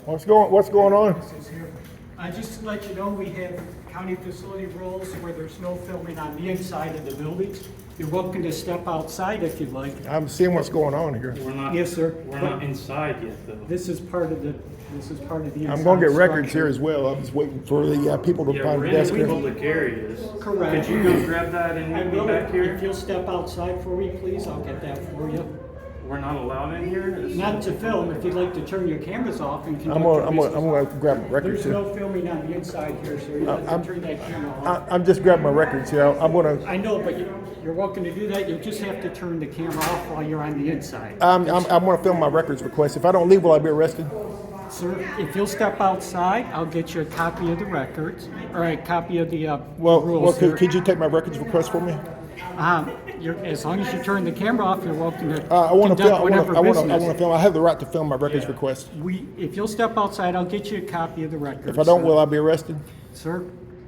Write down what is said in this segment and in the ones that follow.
What's going on? Just to let you know, we have county facility rules where there's no filming on the inside of the buildings. You're welcome to step outside if you'd like. I'm seeing what's going on here. We're not. Yes, sir. We're not inside yet, though. This is part of the inside. I'm going to get records structure. here as well. I'm just waiting for the people to Yeah, find we're the desk in here. public areas. Correct. Could you go grab that and I meet me will. back here? If you'll step outside for me, please, I'll get that for you. We're not allowed in here? Not to film. If you'd like to turn your cameras off and I'm conduct your business. gonna grab my records There's here. no filming on the inside here, sir. You have to turn that camera off. I'm just grabbing my records here. I'm gonna. I know, but you're welcome to do that. You'll just have to turn the camera off while you're on the inside. I'm gonna film my records request. If I don't leave, will I be arrested? Sir, if you'll step outside, I'll get you a copy of the records, or a copy of the Well, rules. could you take my records request for me? As long as you turn the camera off, you're welcome to I want to conduct film. whatever I want business. to film. I have the right to film my records request. If you'll step outside, I'll get you a copy of the records. If I don't, sir. will I be arrested? Sir,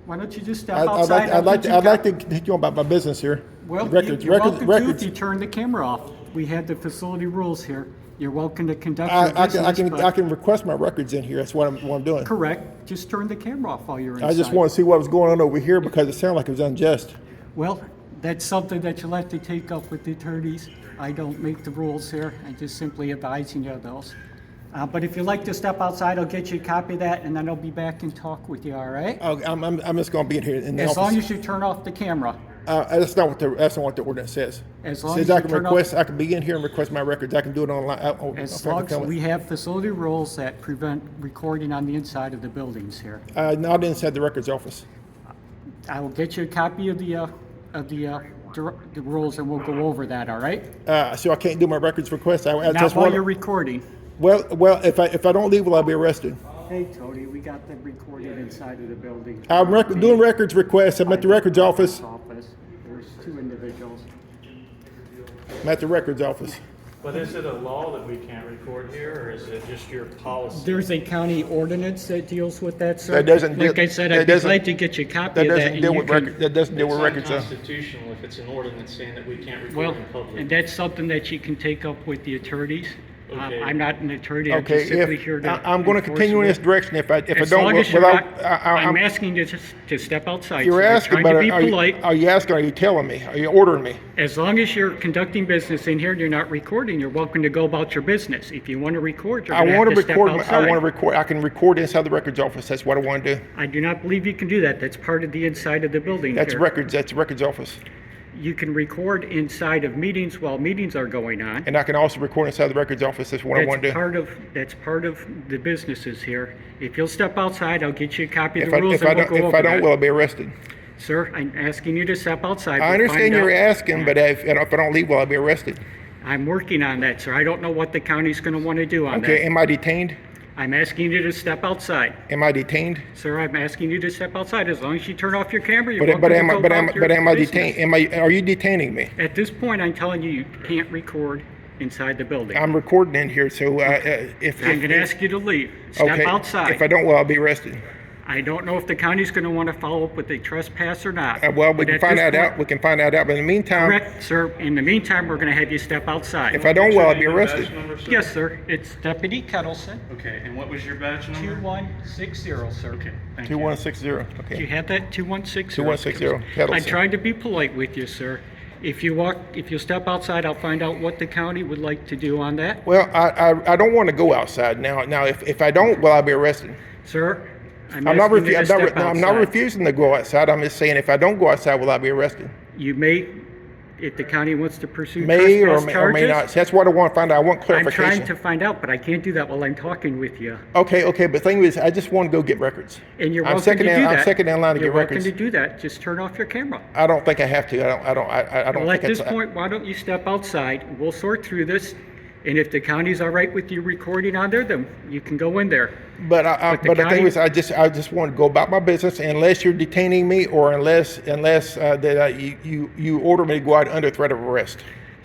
why don't you just step I'd outside? like to take you on about my business here. Well, records, you're welcome to records. if you turn the camera off. We have the facility rules here. You're welcome to conduct your I business. but- can request my records in here. That's what I'm doing. Correct. Just turn the camera off while you're inside. I just want to see what was going on over here because it sounded like it was unjust. Well, that's something that you'll have to take up with the attorneys. I don't make the rules here. I'm just simply advising you of those. But if you'd like to step outside, I'll get you a copy of that, and then I'll be back and talk with you, all right? I'm just going to be in here in the As long office. as you turn off the camera. That's not what the ordinance says. As It long says as I you can turn off- request. I can be in here and request my records. I can do it online. As long as we have facility rules that prevent recording on the inside of the buildings here. Not inside the records office. I will get you a copy of the rules, and we'll go over that, all right? So I can't do my records request. Not while you're recording. Well, if I don't leave, will I be arrested? Hey, Tony, we got them recorded inside of the building. I'm doing records requests. I'm at the records office. There's two individuals. I'm at the records office. But is it a law that we can't record here, or is it just your policy? There's a county ordinance that deals with that, sir. That doesn't Like deal- I said, that I'd be doesn't- glad to get you a copy That of that. doesn't and deal you with can- records. That doesn't deal with records. It's unconstitutional if it's an ordinance saying that we can't record Well, in public. and that's something that you can take up with the attorneys. Okay. I'm not an attorney, I'm Okay, just simply here if to. I'm going to enforce continue in the- this direction, if I As don't, long as you're without, not, I'm asking you to step outside. you're sir. I'm asking, trying but to be are polite. you asking? Are you telling me? Are you ordering me? As long as you're conducting business in here and you're not recording, you're welcome to go about your business. If you want to record, you're I going to want have to to step record. I outside. want to record. I can record inside the records office. That's what I want to do. I do not believe you can do that. That's part of the inside of the building That's here. records. That's the records office. You can record inside of meetings while meetings are going on. And I can also record inside the records office. That's what I want to do. That's part of the businesses here. If you'll step outside, I'll get you a copy of If the I rules and we'll go if over I don't, will I that. be arrested? Sir, I'm asking you to step outside. I We'll understand find you're out. asking, but if I don't leave, will I be arrested? I'm working on that, sir. I don't know what the county's going to want to do on Okay. that. Am I detained? I'm asking you to step outside. Am I detained? Sir, I'm asking you to step outside. As long as you turn off your camera, you're But welcome am to I go but about your am I business. detained? Are you detaining me? At this point, I'm telling you, you can't record inside the building. I'm recording in here, so if I'm going to ask you to leave. Step okay, outside. if I don't, will I be arrested? I don't know if the county's going to want to follow up with a trespass or not. Well, we But can at find this that point- out. We can find that out. But in the meantime, Correct, sir. In the meantime, we're going to have you step outside. if I don't, will I be arrested? Badge number, sir? Yes, sir. It's Deputy Kettleson, Okay, and what was your badge number? 2160, sir. Okay, thank you. 2160. Do you Okay. have that, 2160? 2160, I'm Kettleson. trying to be polite with you, sir. If you step outside, I'll find out what the county would like to do on that. Well, I don't want to go outside now. Now, if I don't, will I be arrested? Sir, I'm I'm not, asking you to step I'm not outside. refusing to go outside. I'm just saying if I don't go outside, will I be arrested? You may, if the county wants to pursue May or trespass may, charges. or may not. That's what I want to find out. I want I'm clarification. trying to find out, but I can't do that while I'm talking with you. Okay. But the thing is, I just want to go get records. And you're I'm welcome second to in, do that. I'm second in line to You're get welcome records. to do that. Just turn off your camera. I don't think I have to. I don't Well, at think this it's. point, why don't you step outside? We'll sort through this. And if the county's all right with you recording on there, then you can go in there. But the the thing county- is, I just want to go about my business unless you're detaining me or unless you order me to go out under threat of arrest.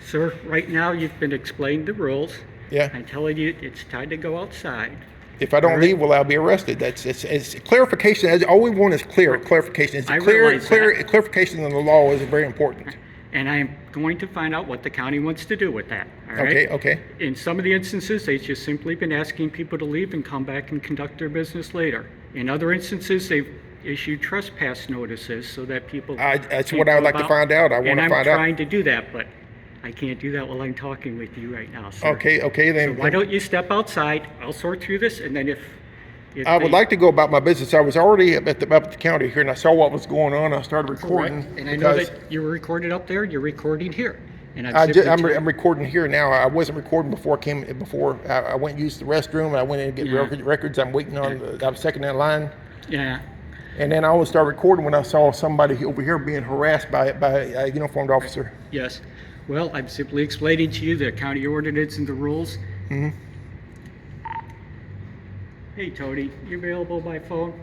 Sir, right now, you've been explained the rules. Yeah. I'm telling you, it's time to go outside. If I don't All right. leave, will I be arrested? It's clarification. All we want is clarification. It's I clear, realize that. clarification in the law is very important. And I'm going to find out what the county wants to do with that, all right? Okay, okay. In some of the instances, they've just simply been asking people to leave and come back and conduct their business later. In other instances, they've issued trespass notices so that people. That's can't what I go would like to about. find out. I want And to I'm find out. trying to do that, but I can't do that while I'm talking with you right now, sir. Okay, okay, So then. why don't you step outside? I'll sort through this, and then if I would like to go about my business. I was already up at the county here, and I saw what was going on. I started recording. Correct. And I know because that you were recorded up there, you're recording here. And I'm simply recording here now. I wasn't recording before I went and used the restroom, and I went in to get Yeah. records. I'm waiting on, I was second in line. Yeah, And then I only started recording when I saw somebody over here being harassed by a uniformed officer. yes. Well, I'm simply explaining to you the county ordinance and the rules. Mm-hmm. Hey, Tony, you available by phone?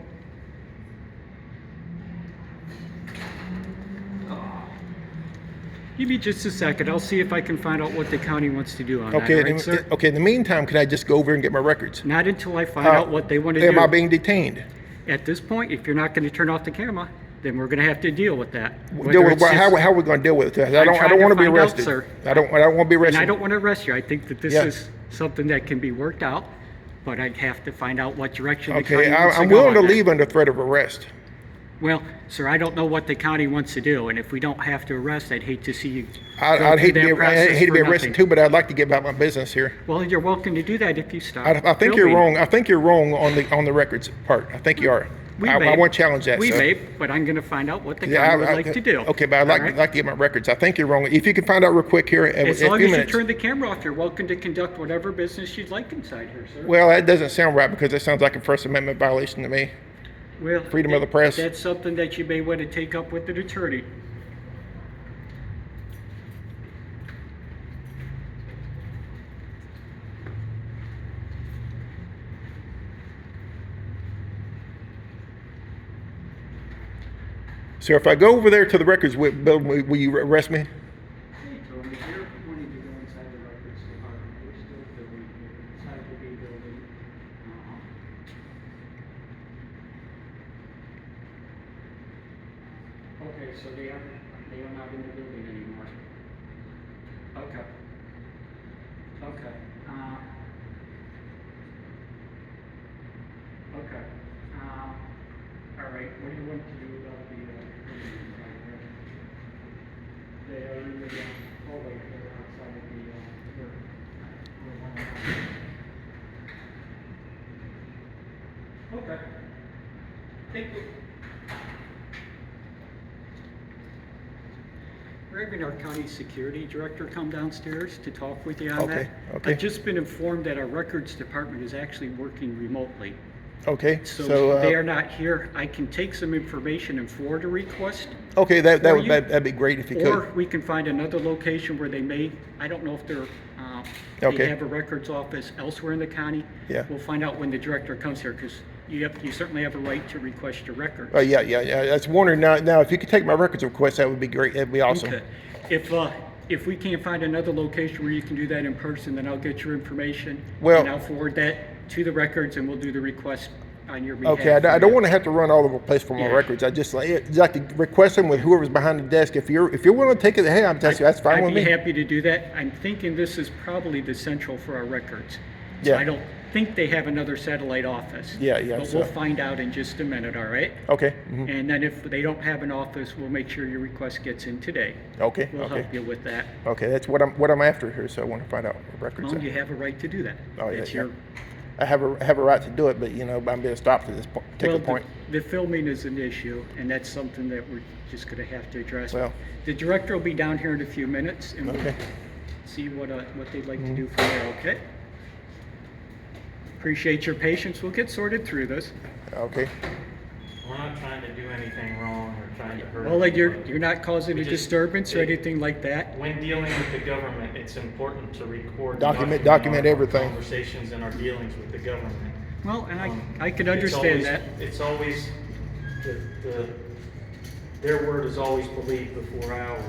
Give me just a second. I'll see if I can find out what the county wants to do on that, Okay, all right, sir? okay. In the meantime, can I just go over and get my records? Not until I find out what they want to Am I do. being detained? At this point, if you're not going to turn off the camera, then we're going to have to deal with that. Deal Whether with it's what- just- how are we going to deal with it? I I'm don't trying to want to be find out, arrested. sir. I don't want to be And arrested. I don't want to arrest you. I think that this Yeah. is something that can be worked out, but I'd have to find out what direction the county Okay, wants to I'm go willing on to that. leave under threat of arrest. Well, sir, I don't know what the county wants to do, and if we don't have to arrest, I'd hate to see you go I'd through hate to that be I process hate to be for arrested nothing. too, but I'd like to get about my business here. Well, you're welcome to do that if you stop. I think you're filming. wrong. I think you're wrong on the records part. I think you are. We I may. want to challenge that. We so. may, but I'm going to find out what the Yeah, county would like to do. Okay, but I'd All right? like to get my records. I think you're wrong. If you can find out real quick here in As a long few as you minutes. turn the camera off, you're welcome to conduct whatever business you'd like inside here, sir. Well, that doesn't sound right because it sounds like a First Amendment violation to me. Well, freedom of the press. That's something that you may want to take up with the attorney. So if I go over there to the records building, will you arrest me? Hey, Tony, you're wanting to go inside the records department. We're still filming here inside the B building. Okay, so they are not in the building anymore. Okay. Okay. Okay. All right. What do you want to do about the building inside there? They are in the hallway here outside of the Okay. Thank you. We're having our county security director come downstairs to talk with you on Okay, that. okay. I've just been informed that our records department is actually working remotely. Okay. So they are not here. I can take some information and forward a request. Okay, for you. that'd be great if you Or could. we can find another location where they may, I don't know if they Okay. have a records office elsewhere in the county. Yeah. We'll find out when the director comes here, because you certainly have a right to request your records. Yeah. That's wondering now. If you could take my records request, that would be great. That'd be awesome. Okay. If we can't find another location where you can do that in person, then I'll get your information. Well- And I'll forward that to the records, and we'll do the request on your behalf. Okay, I don't want to have to run all over the place for my Yeah. records. I just like to request them with whoever's behind the desk. If you're willing to take it, hey, that's fine with I'd me. be happy to do that. I'm thinking this is probably the central for our records. So Yeah. I don't think they have another satellite office. Yeah, But so- we'll find out in just a minute, all right? Okay. Mhm. And then if they don't have an office, we'll make sure your request gets in today. Okay. We'll Okay. help you with that. Okay, that's what I'm after here. So I want to find out what records. Well, you have a right to do that. Oh, yeah, It's yeah. your, I have a right to do it, but I'm being stopped at this particular well, point. the filming is an issue, and that's something that we're just gonna have to address. Well- The director will be down here in a few minutes, and we'll Okay. see what they'd like to do from there, okay? Appreciate your patience. We'll get sorted through this. Okay. We're not trying to do anything wrong or trying to hurt. Well, like anyone. you're not causing a We just- disturbance or anything like that. When dealing with the government, it's important to record. and Document our everything. Conversations and our dealings with the government. Well, and I could It's understand always- that. It's always, their word is always believed before ours,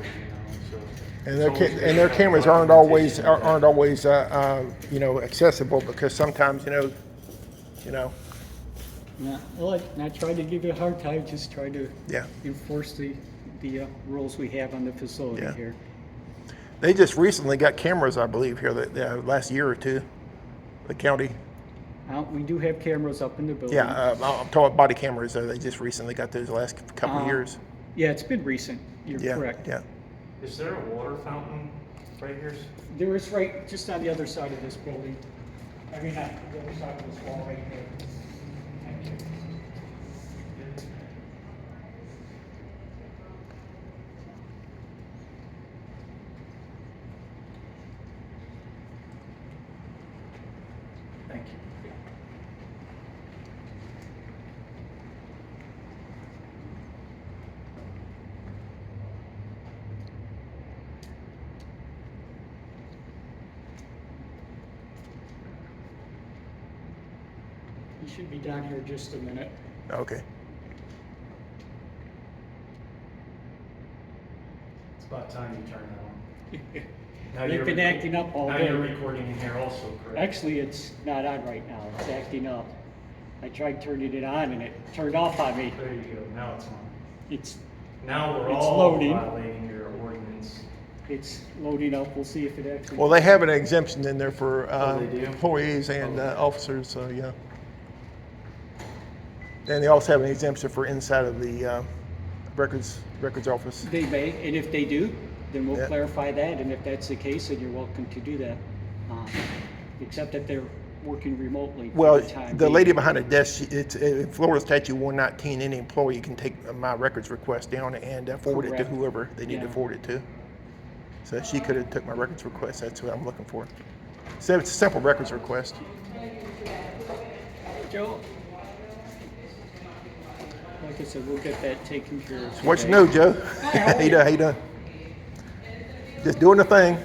so. And it's always good their to have cameras aren't always documentation. accessible because sometimes Yeah, well, I'm not trying to give you a hard time, just trying to yeah. enforce the the rules we have on the facility Yeah. here. They just recently got cameras, I believe, here the last year or two. The county. We do have cameras up in the building. Yeah, I'm talking body cameras. They just recently got those the last couple of years. Yeah, it's been recent. You're Yeah, correct. yeah. Is there a water fountain right here? There is right just on the other side of this building. I mean, not the other side of this wall right here. Thank you. Thank you. He should be down here just a minute. Okay. It's about time you turn that on. Now They've you're been recording- acting up all Now day. you're recording in here also, correct? Actually, it's not on right now. It's acting up. I tried turning it on and it turned off on me. There you go, now it's on. It's Now we're It's all loading. violating your ordinance. loading up. We'll see if it actually. Well, they have an exemption in there for they do? employees and officers, so yeah. And they also have an exemption for inside of the records office. They may, and if they do, then we'll Yeah. clarify that. And if that's the case, then you're welcome to do that. Except that they're working remotely. for Well, the time the being. lady behind the desk, it's in Florida Statute 119, any employee can take my records request down and forward it to Correct. whoever they need to Yeah. forward it to. So she could have took my records request. That's what I'm looking for. So it's a simple records request. Joe. Like I said, we'll get that taken care of. What you today. know, Joe? How you doing? How you doing? Just doing the thing.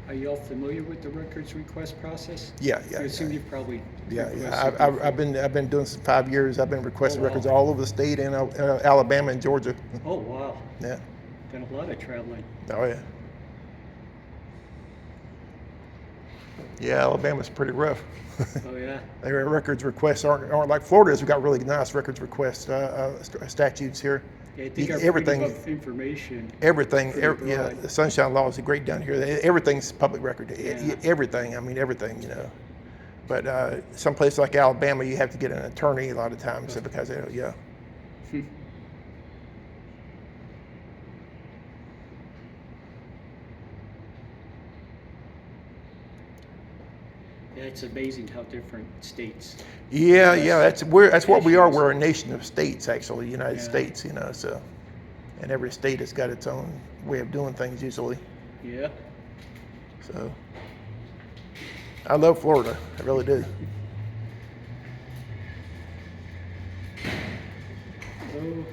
Are you all familiar with the records request process? Yeah, I assume yeah. you've probably. Yeah, requested yeah. before. I've been doing this for 5 years. I've been requesting Oh, wow. records all over the state and Alabama and Georgia. Oh, wow. Yeah. Done a lot of traveling. Oh yeah. Yeah, Alabama's pretty rough. Oh, yeah. Their records requests aren't like Florida's. We got really nice records request statutes here. Yeah, I think our Everything- freedom of information. Everything, Pretty yeah, broad. the Sunshine Law is great down here. Everything's public record. Yeah. Everything, I mean, everything, you know. But some places like Alabama, you have to get an attorney a lot of times because, yeah. Yeah, it's amazing how different states. Yeah, yeah, that's what we are. We're a nation of states, actually, United Yeah. States, you know, so. And every state has got its own way of doing things usually, Yeah. so. I love Florida, I really do. Oh.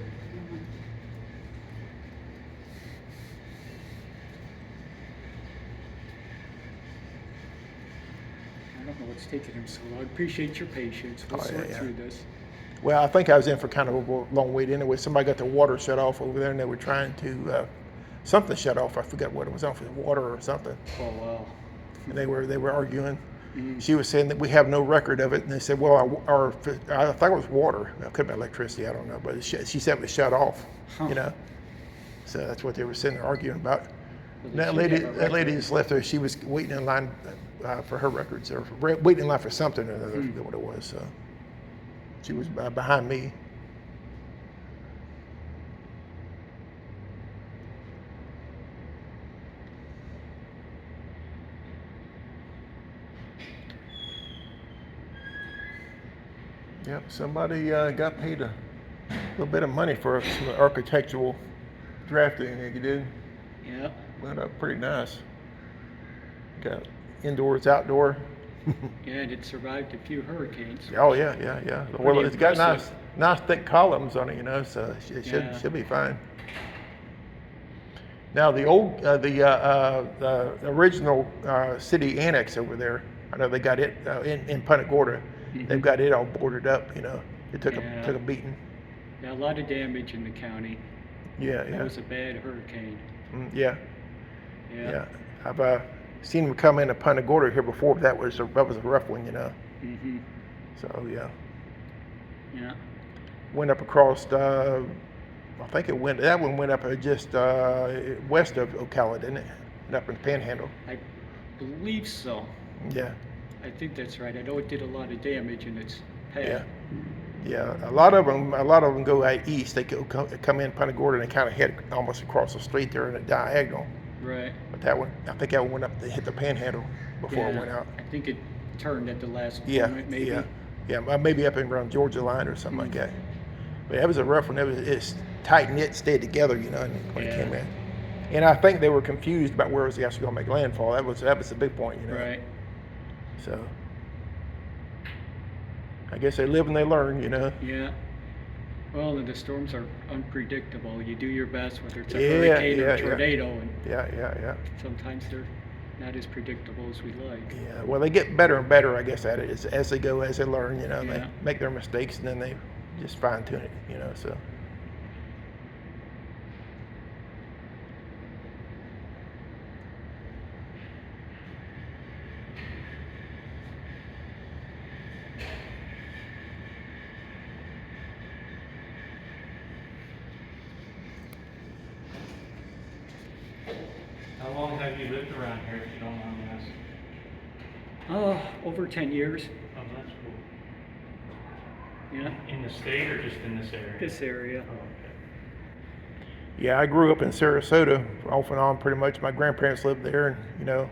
I don't know what's taking him so long. Appreciate your patience. We'll Oh, yeah, sort yeah. through this. Well, I think I was in for kind of a long wait anyway. Somebody got the water shut off over there and they were trying to, something shut off. I forgot what it was off, water or something. Oh, wow. And they were arguing. She was saying that we have no record of it, and they said, well, I think it was water. It could be electricity, I don't know, but she said it was shut off, you know. So that's what they were sitting there arguing about. Well, And they that should lady, have a that lady record. just left there. She was waiting in line for her records, or waiting in line for something or another. I forget what it was. So she was behind me. Yep, somebody got paid a little bit of money for some architectural drafting they did. Yeah. Went up pretty nice. Got indoors, outdoor. Yeah, and it survived a few hurricanes. Oh yeah, yeah, yeah. Well, Pretty it's got impressive. nice thick columns on it, you know, so it Yeah. should be fine. Now the old, the original city annex over there, I know they got it in Punta Gorda. They've got it all boarded up. You know, it took Yeah. took a beating. Yeah, a lot of damage in the county. Yeah, It yeah, was a bad hurricane. yeah, Yeah. yeah. I've seen them come into Punta Gorda here before, but that was a rough one, you know. Mm-hmm. So yeah, Yeah. went up across. I think that one went up just west of Ocala, didn't it? And up in the Panhandle. I believe so. Yeah, I think that's right. I know it did a lot of damage in its path. yeah, yeah. A lot of them go out east. They come in Punta Gorda and they kind of head almost across the street there in a diagonal. Right. But that one, I think that one went up. They hit the Panhandle before it Yeah. went out. I think it turned at the last Yeah, moment, maybe. yeah. Maybe up and around Georgia line or something like that. But that was a rough one. It's tight knit, stayed together, you know, when it came in. And I think they were confused about where it was actually going to make landfall. That was the big point, you know. Right. So I guess they live and they learn, you know. Yeah. Well, and the storms are unpredictable. You do your best, whether it's a Yeah, hurricane or yeah, a tornado, and Yeah. sometimes they're not as predictable as we like. Yeah. Well, they get better and better, I guess, at it as they go, as they learn, you know. Yeah. They make their mistakes and then they just fine tune it, you know. So. How long have you lived around here, if you don't mind me asking? Over 10 years. Oh, that's cool. Yeah. In the state or just in this area? This area. Oh, okay. Yeah, I grew up in Sarasota off and on pretty much. My grandparents lived there, and you know,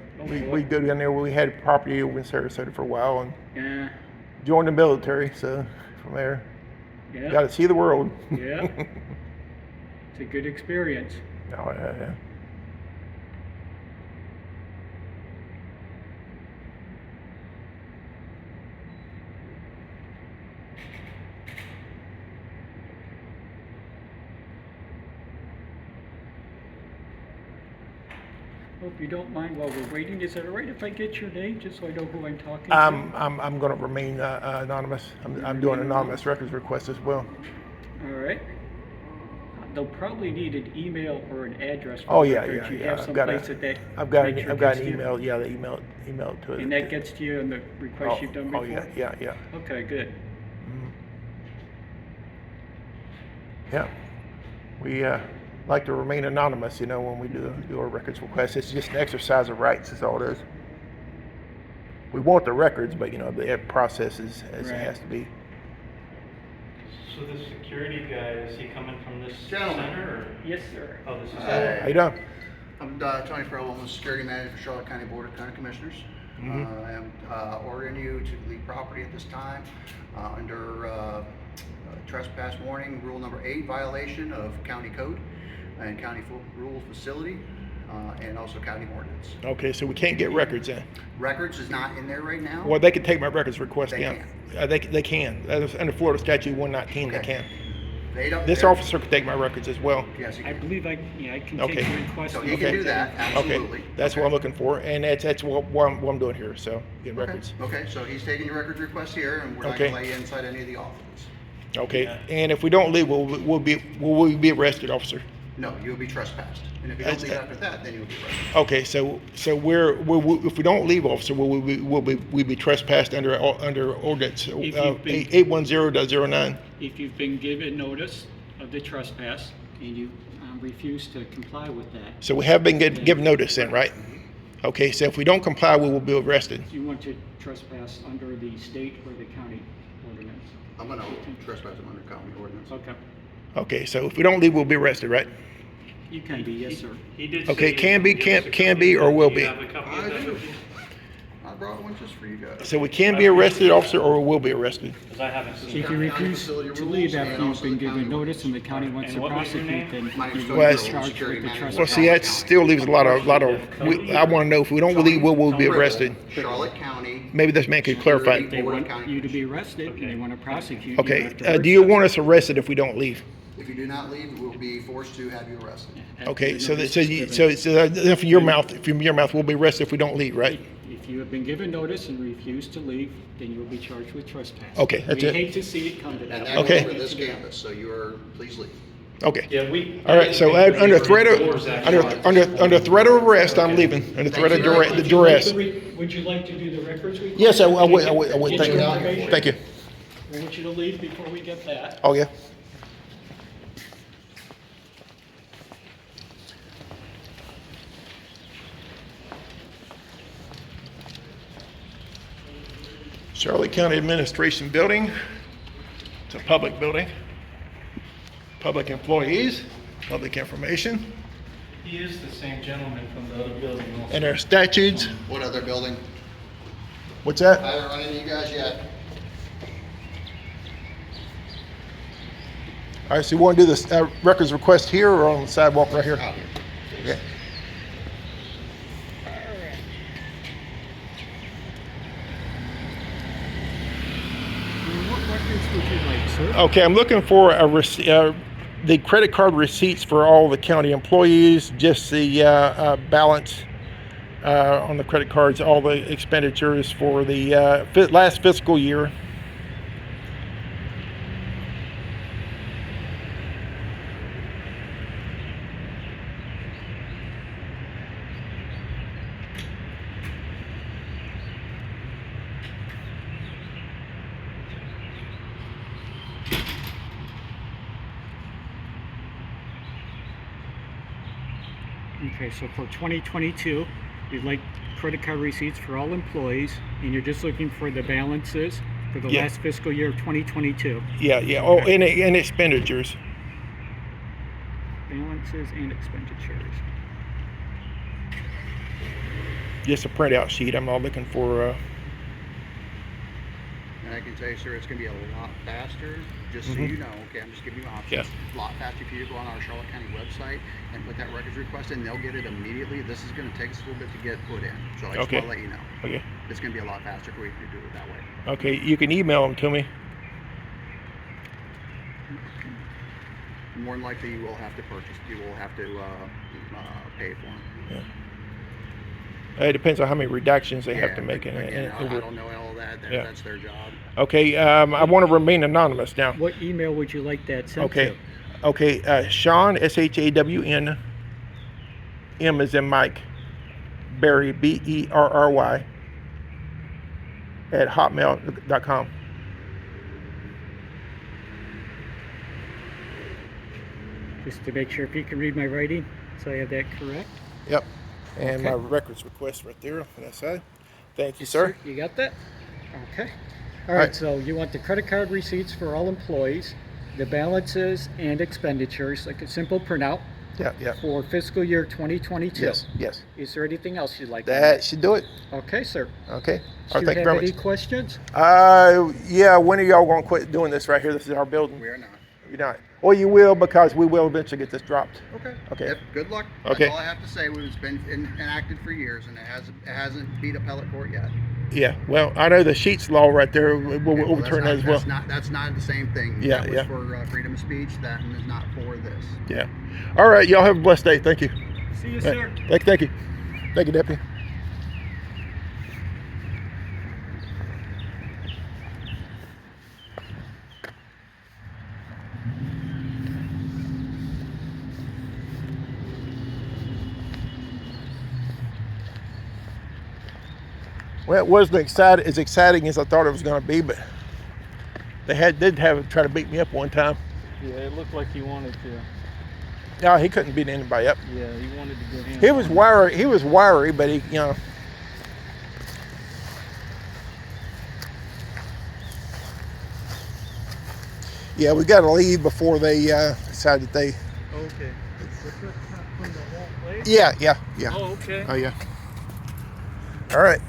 we'd go down there. We had property over in Sarasota for a while, and Yeah. joined the military. So from there, Yeah. got to see the world. Yeah. It's a good experience. Oh yeah. Well, if you don't mind, while we're waiting, is it all right if I get your name, just so I know who I'm talking to? I'm going to remain anonymous. I'm doing anonymous records requests as well. All right. They'll probably need an email or an address. For Oh the yeah, records. yeah, You yeah. have some place that I've got makes sure an gets to you? email. Yeah, the email it to it. And that gets to you in the request you've done before? Oh yeah. Okay, good. Yeah. We like to remain anonymous, you know, when we do our records requests. It's just an exercise of rights, is all it is. We want the records, but, you know, the process is as it Right. has to be. So the security guy, is he coming from this Gentlemen. center or? Yes, sir. Oh, this is. How you doing? I'm Tony Farrell, I'm the security manager for Charlotte County Board of County Commissioners. I am ordering you to leave property at this time under trespass warning, rule number 8, violation of county code and county rule facility, and also county ordinance. Okay, so we can't get records in. Records is not in there right now. Well, they can take my records request They down. They can. Under Florida statute 119, they Okay. can. They don't. This they're- officer can take my records as well. Yes, he I can. believe I can Okay. take your request. So and he can Okay. do that, absolutely. Okay, that's what I'm looking for, and that's what I'm doing here. So getting Okay. records. Okay, so he's taking your records request here, and we're not Okay. gonna let you inside any of the offices. Okay, Yeah. and if we don't leave, will we be arrested, officer? No, you'll be trespassed, and if you don't That's- leave after that, then you'll be arrested. Okay, so if we don't leave, officer, will we be trespassed under ordinance If you've been- 810.09? If you've been given notice of the trespass and you refuse to comply with that, So we have been given notice then, right? Okay, so if we don't comply, we will be arrested. you want to trespass under the state or the county ordinance. I'm gonna trespass him under county ordinance. Okay. Okay, so if we don't leave, we'll be arrested, right? You can be, yes, sir. He did. Okay, say can be, he'd give us a can copy be, of or that. will Do you be. have a copy of I that do. with you? I brought one just for you guys. So we can be arrested, officer, or we will be arrested. 'Cause I haven't seen If it. you County refuse facility to rules leave and after you've also been the given county notice and the county wants And to what was your prosecute, name? then My name's you Tony will Well, be Farrell, charged security with the manager. Well, trespass. see, that still leaves a lot of. I want to know if we don't leave, will we be arrested? Charlotte County. Maybe this man could clarify. They Board of want County you to be Commissioners. arrested and they want to prosecute you. Okay, after do you want us arrested if we don't leave? If you do not leave, we'll be forced to have you arrested. after Okay, the so notice so is you, given. so from your mouth, we'll be arrested if we don't leave, right? If if you have been given notice and refuse to leave, then you will be charged with trespass. Okay, that's We it. hate to see it come to And that. that Okay. goes for this campus, so you are, please leave. Okay. Yeah, we. All right. So under threat of under threat of arrest, I'm leaving. Under threat of duress. Would you like to do the records request? Yes, I would. Get Thank your you. information? Thank you. I want you to leave before we get that. Oh yeah. Charlotte County Administration Building. It's a public building. Public employees, public information, He is the same gentleman from the other building also. and our statutes. What other building? What's that? I haven't run into you guys yet. All right, so you want to do this records request here or on the sidewalk right here? Out here. Okay. What records would you like, sir? Okay, I'm looking for the credit card receipts for all the county employees, just the balance on the credit cards, all the expenditures for the last fiscal year. Okay, so for 2022, you'd like credit card receipts for all employees, and you're just looking for the balances for the Yeah. last fiscal year of 2022. Yeah, yeah. Oh, and expenditures. Balances and expenditures. Just a printout sheet. I'm not looking for. And I can tell you, sir, it's gonna be a lot faster, just so you know, okay, I'm just giving you options. Yeah. A lot faster for you to go on our Charlotte County website and put that records request in, they'll get it immediately. This is gonna take us a little bit to get put in, so I just Okay. wanna let you know. Okay. It's gonna be a lot faster for you to do it that way. Okay, you can email them to me. More than likely, you will have to purchase, you will have to pay for them. It depends on how many redactions they have to Yeah, make in again, it. I don't know all that, Yeah. that's their job. Okay, I want to remain anonymous now. What email would you like that sent Okay, to? okay. Sean, SHAWN, M as in Mike, Berry, BERRY, at hotmail.com. Just to make sure if you can read my writing, so I have that correct. Yep. And my Okay. records request right there on that side. Thank you, sir. You got that? Okay. All right. right, so you want the credit card receipts for all employees, the balances and expenditures, like a simple printout Yeah, yeah. for fiscal year 2022. Yes, yes. Is there anything else you'd like? That should do it. Okay, sir. Okay. Do All right, you thank you have very any much. questions? Yeah, when are y'all going to quit doing this right here? This is our building. We are not. You're not. Well, you will, because we will eventually get this dropped. Okay. Okay. Yep, good luck. Okay. That's all I have to say. It's been enacted for years, and it hasn't beat appellate court yet. Yeah. Well, I know the Sheets law right there. We'll Okay, well, overturn that as well. That's not the same thing. Yeah, That was yeah. for freedom of speech. That is not for this. Yeah. All right. Y'all have a blessed day. Thank you. See you, All sir. right. Thank you. Thank you, Deputy. Well, it wasn't as exciting as I thought it was going to be, but they try to beat me up one time. Yeah, it looked like he wanted to. No, he couldn't beat anybody up. Yeah, he wanted to get in. He was wiry. He was wiry, but he, you know. Yeah, we got to leave before they decide that they. Okay. From the whole place? Yeah, yeah, yeah. Oh, okay. Oh, yeah. All right.